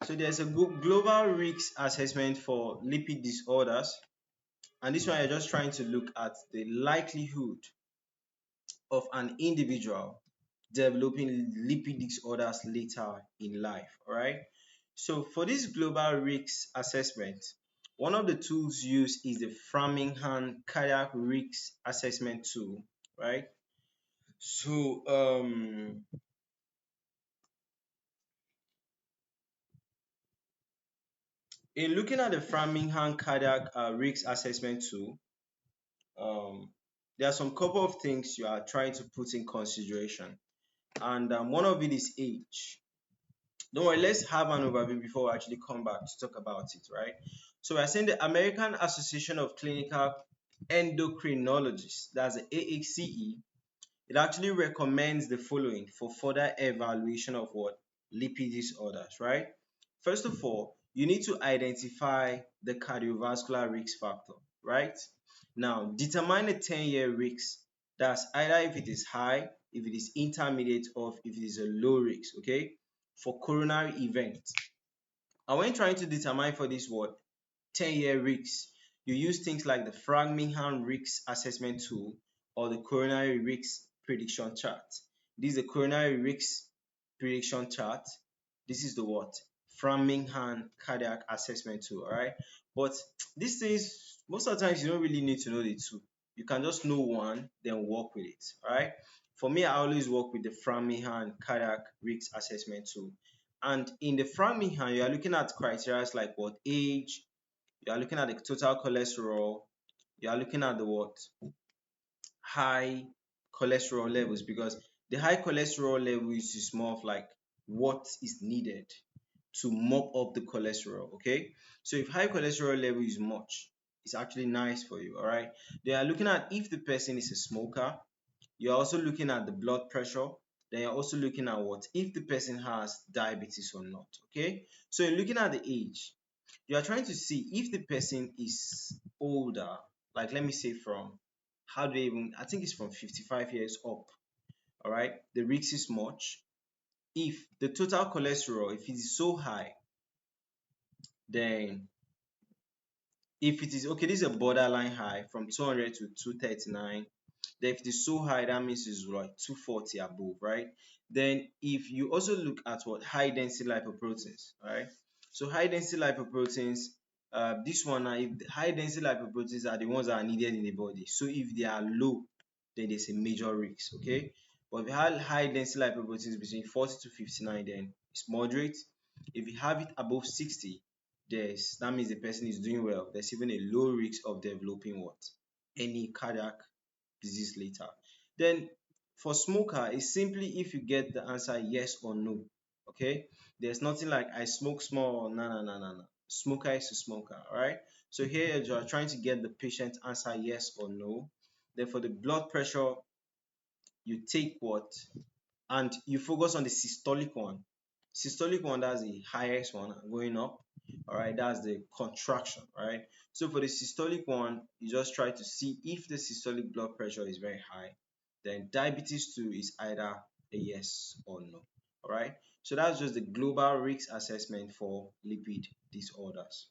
So there's a global risk assessment for lipid disorders, and this one you're just trying to look at the likelihood of an individual developing lipid disorders later in life. All right. So for this global risk assessment, one of the tools used is the Framingham cardiac risk assessment tool, right? So in looking at the Framingham cardiac risk assessment tool, um, there are some couple of things you are trying to put in consideration, and one of it is age. Don't worry, let's have an overview before we actually come back to talk about it, right? So we're saying the American Association of Clinical Endocrinologists, that's the AHCE, it actually recommends the following for further evaluation of what? Lipid disorders, right? First of all, you need to identify the cardiovascular risk factor, right? Now, determine a 10-year risk. That's either if it is high, if it is intermediate, or if it is a low risk, okay? For coronary events. And when trying to determine for this what 10-year risk, you use things like the Framingham risk assessment tool or the coronary risk prediction chart. This is the coronary risk prediction chart. This is the what? Framingham cardiac assessment tool, all right? But these things, most of the times, you don't really need to know the two. You can just know one, then work with it, all right? For me, I always work with the Framingham cardiac risk assessment tool. And in the Framingham, you are looking at criteria like what? Age, you are looking at the total cholesterol, you are looking at the what? High cholesterol levels, because the high cholesterol levels is more of like what is needed to mop up the cholesterol, okay? So if high cholesterol level is much, it's actually nice for you, all right? They are looking at if the person is a smoker. You're also looking at the blood pressure. Then you're also looking at what? If the person has diabetes or not, okay? So you're looking at the age. You are trying to see if the person is older, like let me say from, how do they even, I think it's from 55 years up, all right? The risk is much. If the total cholesterol, if it is so high, then if it is, okay, this is a borderline high from 200 to 239. Then if it is so high, that means it's like 240 above, right? Then if you also look at what? High density lipoproteins, right? So high density lipoproteins, this one now, if the high density lipoproteins are the ones that are needed in the body. So if they are low, then there's a major risk, okay? But if you have high density lipoproteins between 40 to 59, then it's moderate. If you have it above 60, that means the person is doing well. There's even a low risk of developing what? Any cardiac disease later. Then for smoker, it's simply if you get the answer yes or no. Okay, there's nothing like I smoke small. No, no, no, no, no. Smoker is a smoker. All right. So here you are trying to get the patient answer yes or no. Then for the blood pressure, you take what? And you focus on the systolic one. Systolic one, that's the highest one going up. All right, that's the contraction. All right. So for the systolic one, you just try to see if the systolic blood pressure is very high. Then diabetes 2 is either a yes or no. All right. So that's just the global risk assessment for lipid disorders.